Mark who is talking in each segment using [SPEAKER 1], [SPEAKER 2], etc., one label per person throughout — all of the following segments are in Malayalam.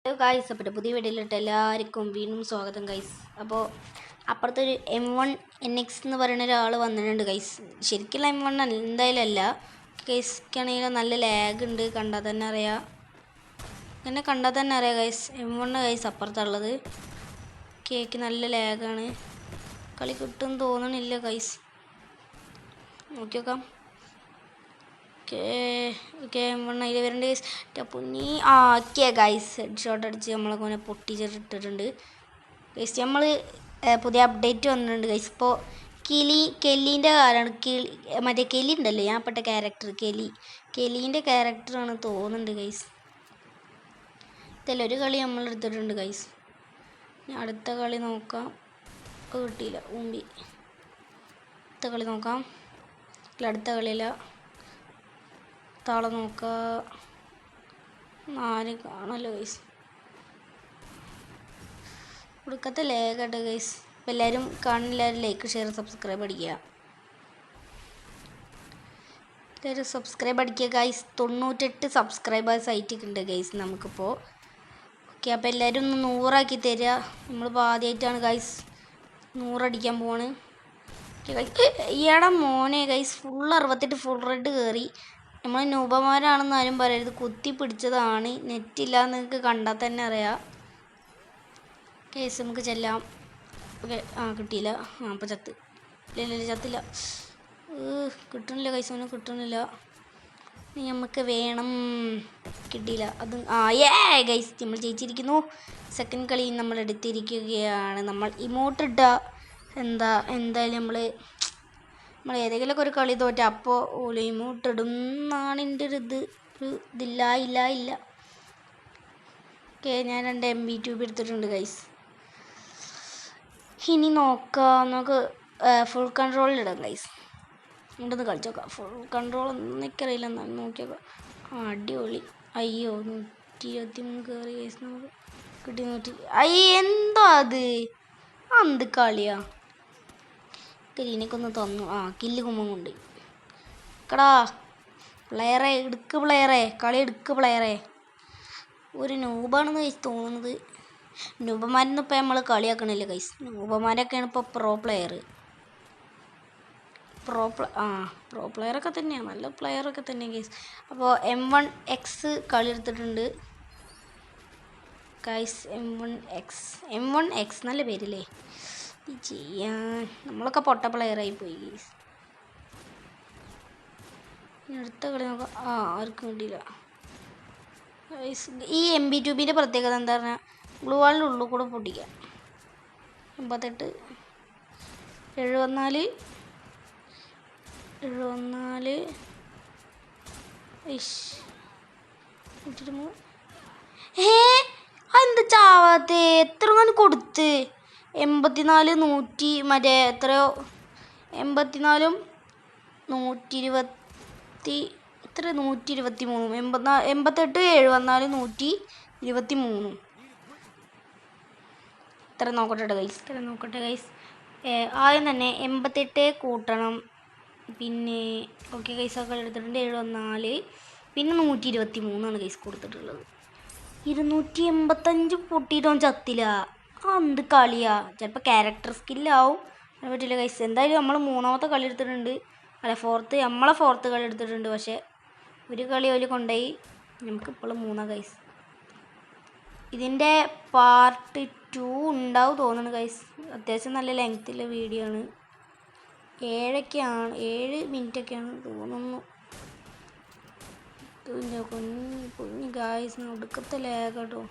[SPEAKER 1] ഹലോ ഗൈസ്, അപ്പോൾ പുതിയ വീഡിയോയിലിട്ട് എല്ലാവർക്കും വീണ്ടും സ്വാഗതം ഗൈസ്. അപ്പോൾ അപ്പുറത്തൊരു M1NX എന്ന് പറയുന്ന ഒരാൾ വന്നിട്ടുണ്ട് ഗൈസ്. ശരിക്കുള്ള M1 എന്തായാലും അല്ല ഗൈസ്ക്കാണെങ്കിൽ നല്ല ലാഗ് ഉണ്ട്, കണ്ടാൽ തന്നെ അറിയാം. ഗൈസ്. M1 ഗൈസ് അപ്പുറത്തുള്ളത് കേക്ക് നല്ല ലാഗാണ്, കളി കിട്ടും തോന്നണില്ല ഗൈസ്. നോക്കി നോക്കാം. M1 അതിൽ വരേണ്ട ഗൈസ്. പൊന്നി ഗൈസ് ഹെഡ് ഷോട്ട് അടിച്ച് നമ്മളെ പൊട്ടിച്ചിട്ടിട്ടുണ്ട് ഗൈസ്. നമ്മൾ പുതിയ അപ്ഡേറ്റ് വന്നിട്ടുണ്ട് ഗൈസ്. ഇപ്പോൾ കെല്ലീൻ്റെ കാലാണ്. മറ്റേ കെലി ഉണ്ടല്ലോ, ഞാൻ പെട്ട ക്യാരക്ടർ കെലീൻ്റെ ക്യാരക്ടറാണ് തോന്നുന്നുണ്ട് ഗൈസ്. ഒരു കളി നമ്മൾ എടുത്തിട്ടുണ്ട് ഗൈസ്. അടുത്ത കളി നോക്കാം. കിട്ടിയില്ല, അടുത്ത കളി നോക്കാം. അടുത്ത കളിയില്ല, താളെ നോക്കാം. ആരും കാണല്ലോ ഗൈസ്. കൊടുക്കത്തെ ലേഖട്ട് ഗൈസ്. അപ്പം എല്ലാവരും കാണില്ല, ലൈക്ക് ഷെയർ സബ്സ്ക്രൈബ് അടിക്കുക. എല്ലാവരും സബ്സ്ക്രൈബ് അടിക്കുക ഗൈസ്. 98 സബ്സ്ക്രൈബേഴ്സ് ആയിട്ടുണ്ട് ഗൈസ് നമുക്കിപ്പോൾ. ഓക്കെ, അപ്പോൾ എല്ലാവരും ഒന്ന് 100 ആക്കി തരിക. നമ്മളിപ്പോൾ ആദ്യമായിട്ടാണ് ഗൈസ് 100 അടിക്കാൻ പോവാണ്. ഈയിടെ മോനെ ഗൈസ് ഫുൾ 68 ഫുൾ റെഡ് കയറി. നമ്മൾ നൂപന്മാരാണെന്ന് ആരും പറയരുത്, കുത്തി പിടിച്ചതാണ്. നെറ്റില്ല എന്ന് നിങ്ങൾക്ക് കണ്ടാൽ തന്നെ അറിയാം കേസ്. നമുക്ക് ചെല്ലാം. ഓക്കെ, കിട്ടിയില്ല. അപ്പോൾ ഇല്ല ചത്തില്ല. കിട്ടണില്ല കൈസ്, ഒന്നും കിട്ടണില്ല. നമുക്ക് വേണം. കിട്ടിയില്ല അത്. ഗൈസ് നമ്മൾ ജയിച്ചിരിക്കുന്നു. സെക്കൻഡ് കളി നമ്മൾ എടുത്തിരിക്കുകയാണ്. നമ്മൾ ഇമോട്ട് എന്തായാലും നമ്മൾ ഏതെങ്കിലുമൊക്കെ ഒരു കളി തോറ്റ അപ്പോൾ ഓല ഇമോട്ട് ഇടും എന്നാണ് എൻ്റെ ഒരു ഇല്ല. ഓക്കെ, ഞാൻ 2 MB എടുത്തിട്ടുണ്ട് ഗൈസ്. ഇനി നമുക്ക് ഫുൾ കൺട്രോളിലിടാം ഗൈസ്. ഉണ്ടെന്ന് കളിച്ചോക്കാം. ഫുൾ കൺട്രോൾ എനിക്കറിയില്ല, എന്നാലും നോക്കിയോക്കാം. അടിപൊളി. അയ്യോ 123 കയറി ഗൈസ്. നമുക്ക് കിട്ടി. എന്തോ അത് എന്ത് കളിയാ. ഇതിനൊക്കൊന്ന് തന്നു. കില്ല് കുമ്മം കൊണ്ട് കടാ. പ്ലെയറെ കളി എടുക്ക് പ്ലെയറെ. ഒരു നൂബാണെന്ന് ഗൈസ് തോന്നുന്നത്. നൂബന്മാരൊന്നും ഇപ്പോൾ നമ്മൾ കളിയാക്കണില്ല ഗൈസ്. നൂബന്മാരൊക്കെയാണ് ഇപ്പോൾ പ്രോ പ്ലെയർ. പ്രോ പ്ലെയറൊക്കെ തന്നെയാണ്, നല്ല പ്ലെയറൊക്കെ തന്നെയാണ് ഗൈസ്. അപ്പോൾ M1X കളി എടുത്തിട്ടുണ്ട് ഗൈസ്. M1X നല്ല പേരില്ലേ ചെയ്യാൻ. നമ്മളൊക്കെ പൊട്ട പ്ലെയറായി പോയി ഗൈസ്. അടുത്ത കളി നോക്കാം. ആർക്കും കിട്ടിയില്ല ഗൈസ്. ഈ MB2Bൻ്റെ പ്രത്യേകത എന്താ പറഞ്ഞാൽ ഗ്ലൂ വാളിൻ്റെ ഉള്ളിൽ കൂടെ പൊട്ടിക്കാം. 88 74 എന്ത് ചാവാത്തെ. എത്ര കൊടുത്ത് 84 100 മറ്റേ എത്രയോ 84 120 എത്ര 123 88 74 123 ഇത്ര നോക്കട്ടെ ഗൈസ്. ആദ്യം തന്നെ 88 കൂട്ടണം. പിന്നെ ഓക്കെ ഗൈസ് ഒക്കെ എടുത്തിട്ടുണ്ട്. 74 പിന്നെ 123 ഗൈസ് കൊടുത്തിട്ടുള്ളത്. 285 പൊട്ടിയിട്ടോൻ ചത്തില്ല. എന്ത് കളിയാ. ചിലപ്പോൾ ക്യാരക്ടർ സ്കില്ലാവും, അത് പറ്റില്ല ഗൈസ്. എന്തായാലും നമ്മൾ 3ാമത്തെ കളി എടുത്തിട്ടുണ്ട്. നമ്മളെ ഫോർത്ത് കളി എടുത്തിട്ടുണ്ട്. പക്ഷേ ഒരു കളി അവർ കൊണ്ടുപോയി. നമുക്കിപ്പോഴും 3 ഗൈസ്. ഇതിൻ്റെ പാർട്ട് 2 ഉണ്ടാവും തോന്നുന്നു ഗൈസ്. അത്യാവശ്യം നല്ല ലെങ്ത്തുള്ള വീഡിയോ ആണ്. 7 മിനിറ്റൊക്കെയാണ് തോന്നുന്നു. കുഞ്ഞ് ഗൈസ് ഒടുക്കത്തെ ലാഗാട്ടോ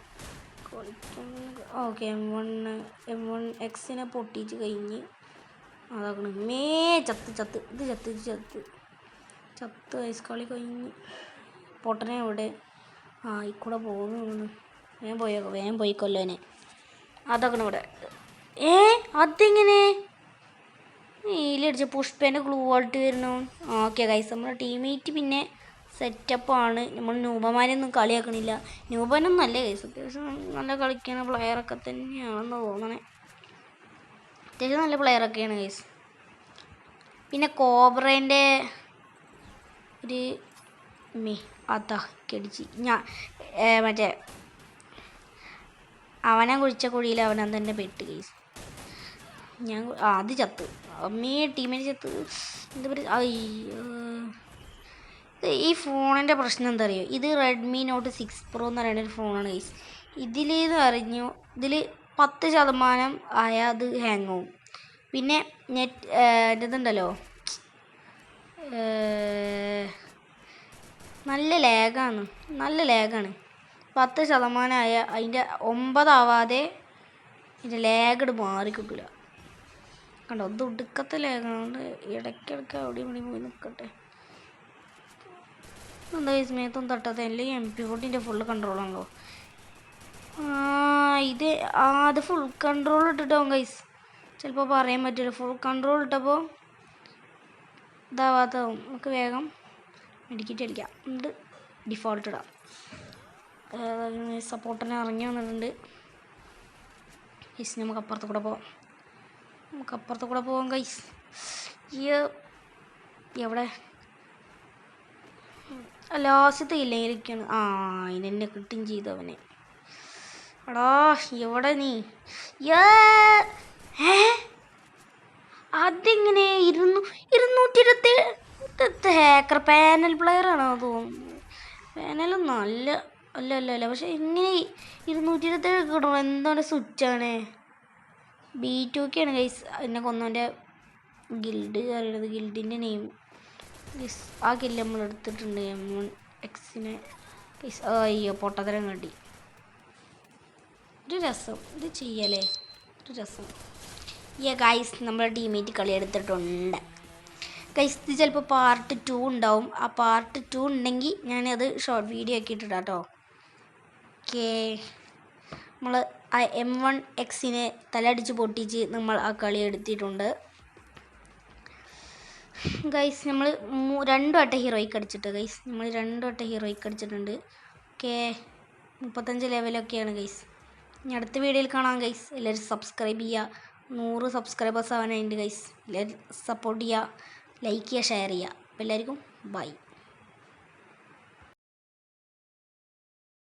[SPEAKER 1] ഓക്കെ. M1Xനെ പൊട്ടിച്ച് കഴിഞ്ഞ് അതാക്കണം. ചത്ത് ഗൈസ്. കളി കഴിഞ്ഞ് പൊട്ടനെ ഇവിടെ ഇക്കൂടെ പോകുന്നു. വേഗം പോയിക്കൊല്ലോനെ. അതാക്കണം ഇവിടെ. അതെങ്ങനെ നീലടിച്ച പുഷ്പേൻ്റെ ഗ്ലൂ ആയിട്ട് വരുന്നു. ഓക്കെ ഗൈസ്, നമ്മുടെ ടീമേറ്റ് പിന്നെ സെറ്റപ്പാണ്. നമ്മൾ നൂപന്മാരെയൊന്നും കളിയാക്കണില്ല. നൂപനൊന്നും അല്ലേ ഗൈസ്, അത്യാവശ്യം നല്ല കളിക്കുന്ന പ്ലെയറൊക്കെ തന്നെയാണെന്ന് തോന്നണേ. അത്യാവശ്യം നല്ല പ്ലെയറൊക്കെയാണ് ഗൈസ്. പിന്നെ കോബ്രേൻ്റെ ഒരു കടിച്ച് മറ്റേ അവനെ കുഴിച്ച കുഴിയിൽ അവനെ തന്നെ പെട്ട് ഗൈസ്. ഞാൻ അത് ചത്ത്. അമ്മേ ടീമിന് ചത്ത്. എന്താ പറയുക, ഈ ഫോണിൻ്റെ പ്രശ്നം എന്താ അറിയോ, ഇത് റെഡ്മി നോട്ട് 6 Pro എന്ന് പറയുന്ന ഒരു ഫോണാണ് ഗൈസ്. ഇതിലെന്ന് പറഞ്ഞു, ഇതിൽ 10% ആയാൽ അത് ഹാങ് ആവും. പിന്നെ ഇതുണ്ടല്ലോ, നല്ല ലാഗാണ് 10% ആയ അതിൻ്റെ 9 ആവാതെ ഇതിൻ്റെ ലാഗഡ് മാറി കിട്ടില്ല. കണ്ടോ, ഇത് ഒടുക്കത്തെ ലാഗാണ്. ഇടയ്ക്കിടയ്ക്ക് അവിടെ പോയി നിൽക്കട്ടെ. എന്താ സമയത്തൊന്നും തട്ടാത്ത അല്ലെങ്കിൽ MP40 ഫുള്ള് കൺട്രോളാണല്ലോ. അത് ഫുൾ കൺട്രോൾ ഇട്ടിട്ടാവും ഗൈസ്. ചിലപ്പോൾ പറയാൻ പറ്റില്ല. ഫുൾ കൺട്രോൾ ഇട്ടപ്പോൾ ഇതാവാത്താവും. നമുക്ക് വേഗം മെഡിക്കേറ്റ് അടിക്കാം. എന്നിട്ട് ഡിഫോൾട്ട് ഇടാം. സപ്പോർട്ടിനെ ഇറങ്ങി വന്നിട്ടുണ്ട് ഗൈസ്. നമുക്ക് അപ്പുറത്ത് കൂടെ പോവാം ഗൈസ്. എവിടെ ലാസ്റ്റത്തെ ഇല്ലായിരിക്കാണ്. ഇതിനെന്നെ കിട്ടുകയും ചെയ്തു അവനെ. എടാ എവിടെ നീ? അതെങ്ങനെ 227 ഹാക്കർ പാനൽ പ്ലെയർ ആണോ തോന്നുന്നു. പാനലും അല്ല പക്ഷെ എങ്ങനെ 227 കിട്ടണം? എന്താണ് സ്വിച്ചാണ്? B2K ആണ് ഗൈസ്. എന്നെ കൊന്നവൻ്റെ ഗിൽഡ് അറിയണത്, ഗിൽഡിൻ്റെ നെയിം ഗൈസ്. ആ കില്ല് നമ്മൾ എടുത്തിട്ടുണ്ട്, M1X ഗൈസ്. അയ്യോ പൊട്ടത്തരം കണ്ടി. ഒരു രസം ഇത് ചെയ്യലേ, ഒരു രസം. ഗൈസ് നമ്മുടെ ടീമേറ്റ് കളി എടുത്തിട്ടുണ്ട് ഗൈസ്. ഇത് ചിലപ്പോൾ പാർട്ട് 2 ഉണ്ടാവും. ആ പാർട്ട് 2 ഉണ്ടെങ്കിൽ ഞാനത് ഷോർട്ട് വീഡിയോ ആക്കിയിട്ടിടാം കേട്ടോ. ഓക്കേ, നമ്മൾ ആ M1Xനെ തലടിച്ച് പൊട്ടിച്ച് നമ്മൾ ആ കളി എടുത്തിട്ടുണ്ട് ഗൈസ്. നമ്മൾ 2 വട്ടം ഹീറോയ്ക്ക് അടിച്ചിട്ട് ഗൈസ്. നമ്മൾ 2 വട്ടം ഹീറോയ്ക്ക് അടിച്ചിട്ടുണ്ട്. ഓക്കേ, 35 ലെവലൊക്കെയാണ് ഗൈസ്. ഇനി അടുത്ത വീഡിയോയിൽ കാണാം ഗൈസ്. എല്ലാവരും സബ്സ്ക്രൈബ് ചെയ്യുക. 100 സബ്സ്ക്രൈബേഴ്സ് ആവാനായിട്ട് ഗൈസ്. എല്ലാവരും സപ്പോർട്ട് ചെയ്യുക, ലൈക്ക് ചെയ്യുക, ഷെയർ ചെയ്യുക. അപ്പോൾ എല്ലാവർക്കും ബൈ.